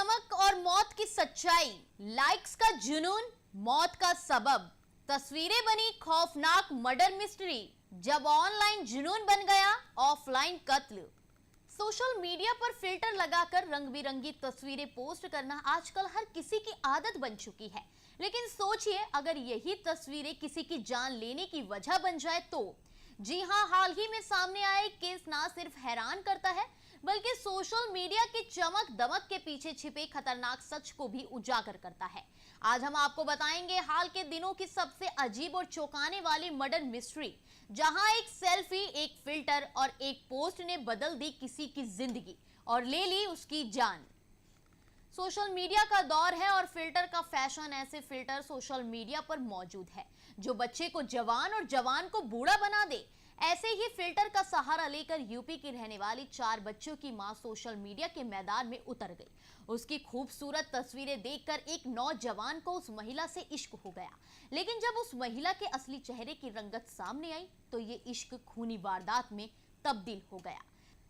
चमक और मौत की सच्चाई, लाइक्स का जुनून, मौत का सबब, तस्वीरें बनी खौफनाक मर्डर मिस्ट्री। जब ऑनलाइन जुनून बन गया ऑफलाइन कत्ल। सोशल मीडिया पर फिल्टर लगाकर रंग बिरंगी तस्वीरें पोस्ट करना आजकल हर किसी की आदत बन चुकी है। लेकिन सोचिए, अगर यही तस्वीरें किसी की जान लेने की वजह बन जाए तो। जी हां, हाल ही में सामने आया एक केस ना सिर्फ हैरान करता है, बल्कि सोशल मीडिया की चमक दमक के पीछे छिपे खतरनाक सच को भी उजागर करता है। आज हम आपको बताएंगे हाल के दिनों की सबसे अजीब और चौंकाने वाली मर्डर मिस्ट्री, जहां एक सेल्फी, एक फिल्टर और एक पोस्ट ने बदल दी किसी की जिंदगी और ले ली उसकी जान। सोशल मीडिया का दौर है और फिल्टर का फैशन। ऐसे फिल्टर सोशल मीडिया पर मौजूद है जो बच्चे को जवान और जवान को बूढ़ा बना दे। ऐसे ही फिल्टर का सहारा लेकर यूपी की रहने वाली 4 बच्चों की मां सोशल मीडिया के मैदान में उतर गई। उसकी खूबसूरत तस्वीरें देखकर एक नौजवान को उस महिला से इश्क हो गया। लेकिन जब उस महिला के असली चेहरे की रंगत सामने आई तो ये इश्क खूनी वारदात में तब्दील हो गया।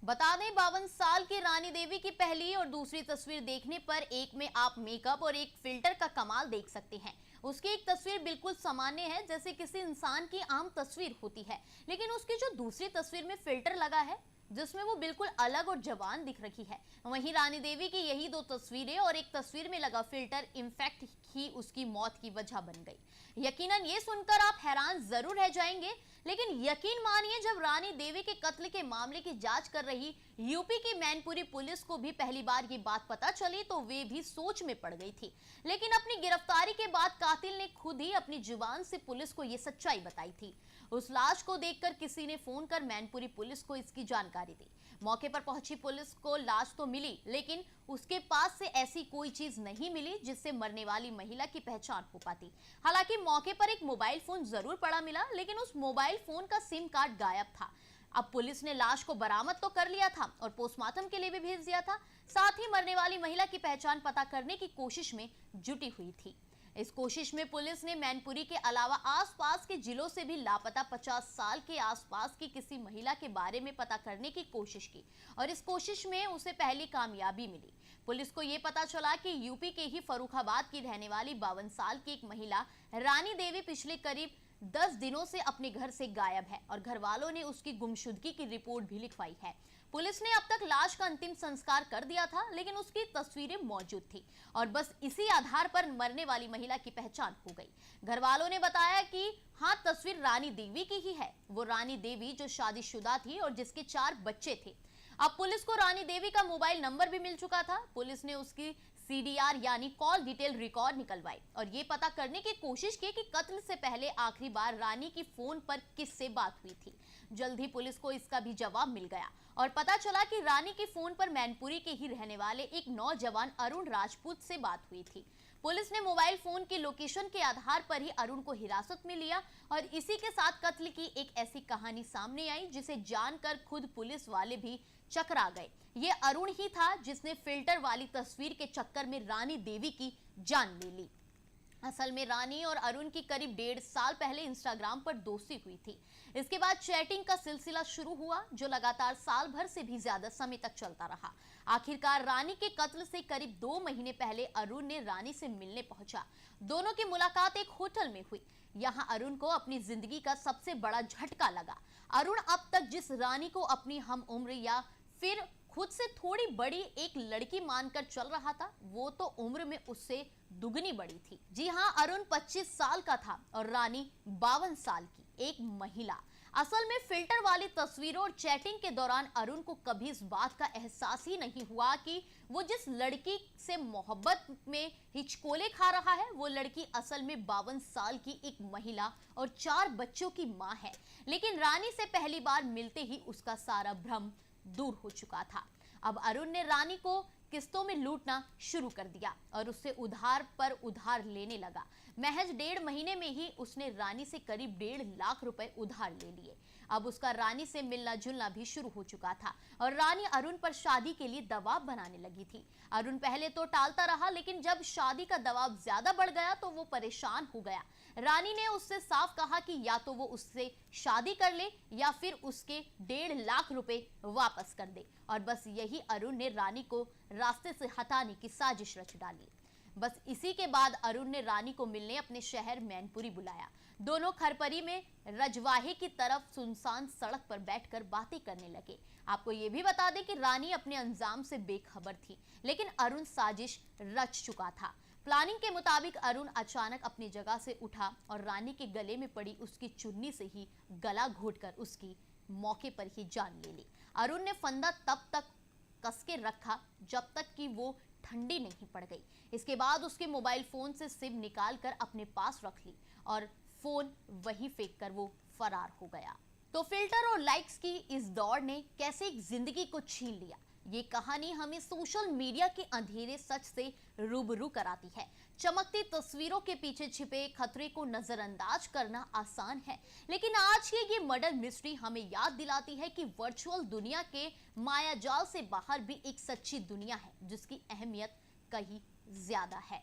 बता दें, 52 साल की रानी देवी की पहली और दूसरी तस्वीर देखने पर एक में आप मेकअप और एक फिल्टर का कमाल देख सकते हैं। उसकी एक तस्वीर बिल्कुल सामान्य है, जैसे किसी इंसान की आम तस्वीर होती है, लेकिन उसकी जो दूसरी तस्वीर में फिल्टर लगा है जिसमें वो बिल्कुल अलग और जवान दिख रही है। वहीं रानी देवी की यही 2 तस्वीरें और एक तस्वीर में लगा फिल्टर इनफैक्ट ही उसकी मौत की वजह बन गई। यकीनन ये सुनकर आप हैरान जरूर रह जाएंगे, लेकिन यकीन मानिए, जब रानी देवी के कत्ल के मामले की जांच कर रही यूपी की मैनपुरी पुलिस को भी पहली बार ये बात पता चली तो वे भी सोच में पड़ गई थी। लेकिन अपनी गिरफ्तारी के बाद कातिल ने खुद ही अपनी जुबान से पुलिस को ये सच्चाई बताई थी। उस लाश को देखकर किसी ने फोन कर मैनपुरी पुलिस को इसकी जानकारी दी। मौके पर पहुंची पुलिस को लाश तो मिली, लेकिन उसके पास से ऐसी कोई चीज नहीं मिली जिससे मरने वाली महिला की पहचान हो पाती। हालांकि मौके पर एक मोबाइल फोन जरूर पड़ा मिला, लेकिन उस मोबाइल फोन का सिम कार्ड गायब था। अब पुलिस ने लाश को बरामद तो कर लिया था और पोस्टमार्टम के लिए भी भेज दिया था। साथ ही मरने वाली महिला की पहचान पता करने की कोशिश में जुटी हुई थी। इस कोशिश में पुलिस ने मैनपुरी के अलावा आसपास के जिलों से भी लापता 50 साल के आसपास की किसी महिला के बारे में पता करने की कोशिश की और इस कोशिश में उसे पहली कामयाबी मिली। पुलिस को यह पता चला कि यूपी के ही फर्रुखाबाद की रहने वाली 52 साल की एक महिला रानी देवी पिछले करीब 10 दिनों से अपने घर से गायब है और घर वालों ने उसकी गुमशुदगी की रिपोर्ट भी लिखवाई है। पुलिस ने अब तक लाश का अंतिम संस्कार कर दिया था, लेकिन उसकी तस्वीरें मौजूद थी और बस इसी आधार पर मरने वाली महिला की पहचान हो गई। घर वालों ने बताया कि हाँ, तस्वीर रानी देवी की ही है। वो रानी देवी जो शादीशुदा थी और जिसके 4 बच्चे थे। अब पुलिस को रानी देवी का मोबाइल नंबर भी मिल चुका था। पुलिस ने उसकी CDR यानी कॉल डिटेल रिकॉर्ड निकलवाई और ये पता करने की कोशिश की कि कत्ल से पहले आखिरी बार रानी की फोन पर किससे बात हुई थी। जल्द ही पुलिस को इसका भी जवाब मिल गया और पता चला कि रानी की फोन पर मैनपुरी के ही रहने वाले एक नौजवान अरुण राजपूत से बात हुई थी। पुलिस ने मोबाइल फोन की लोकेशन के आधार पर ही अरुण को हिरासत में लिया और इसी के साथ कत्ल की एक ऐसी कहानी सामने आई जिसे जानकर खुद पुलिस वाले भी चकरा गए। ये अरुण ही था जिसने फिल्टर वाली तस्वीर के चक्कर में रानी देवी की जान ले ली। असल में रानी और अरुण की करीब 1.5 साल पहले इंस्टाग्राम पर दोस्ती हुई थी। इसके बाद चैटिंग का सिलसिला शुरू हुआ जो लगातार साल भर से भी ज्यादा समय तक चलता रहा। आखिरकार रानी के कत्ल से करीब 2 महीने पहले अरुण ने रानी से मिलने पहुंचा। दोनों की मुलाकात एक होटल में हुई। यहाँ अरुण को अपनी जिंदगी का सबसे बड़ा झटका लगा। अरुण अब तक जिस रानी को अपनी हम उम्र या फिर खुद से थोड़ी बड़ी एक लड़की मानकर चल रहा था, वो तो उम्र में उससे दुगनी बड़ी थी। जी हां, अरुण 25 साल का था और रानी 52 साल की एक महिला। असल में फिल्टर वाली तस्वीरों और चैटिंग के दौरान अरुण को कभी इस बात का एहसास ही नहीं हुआ कि वो जिस लड़की से मोहब्बत में हिचकोले खा रहा है वो लड़की असल में 52 साल की एक महिला और 4 बच्चों की मां है। लेकिन रानी से पहली बार मिलते ही उसका सारा भ्रम दूर हो चुका था। अब अरुण ने रानी को किस्तों में लूटना शुरू कर दिया और उससे उधार पर उधार लेने लगा। महज 1.5 महीने में ही उसने रानी से करीब 1.5 लाख रुपए उधार ले लिए। अब उसका रानी से मिलना जुलना भी शुरू हो चुका था और रानी अरुण पर शादी के लिए दबाव बनाने लगी थी। अरुण पहले तो टालता रहा, लेकिन जब शादी का दबाव ज्यादा बढ़ गया तो वो परेशान हो गया। रानी ने उससे साफ कहा कि या तो वो उससे शादी कर ले या फिर उसके 1.5 लाख रुपए वापस कर दे। और बस यही अरुण ने रानी को रास्ते से हटाने की साजिश रच डाली। बस इसी के बाद अरुण ने रानी को मिलने अपने शहर मैनपुरी बुलाया। दोनों खरपरी में रजवाहे की तरफ सुनसान सड़क पर बैठकर बातें करने लगे। आपको ये भी बता दें कि रानी अपने अंजाम से बेखबर थी, लेकिन अरुण साजिश रच चुका था। प्लानिंग के मुताबिक अरुण अचानक अपनी जगह से उठा और रानी के गले में पड़ी उसकी चुन्नी से ही गला घोंटकर उसकी मौके पर ही जान ले ली। अरुण ने फंदा तब तक कस के रखा जब तक कि वो ठंडी नहीं पड़ गई। इसके बाद उसके मोबाइल फोन से सिम निकाल कर अपने पास रख ली और फोन वहीं फेंक कर वो फरार हो गया। तो फिल्टर और लाइक्स की इस दौड़ ने कैसे एक जिंदगी को छीन लिया, ये कहानी हमें सोशल मीडिया के अंधेरे सच से रूबरू कराती है। चमकती तस्वीरों के पीछे छिपे खतरे को नजरअंदाज करना आसान है, लेकिन आज की ये मर्डर मिस्ट्री हमें याद दिलाती है कि वर्चुअल दुनिया के मायाजाल से बाहर भी एक सच्ची दुनिया है, जिसकी अहमियत कहीं ज्यादा है।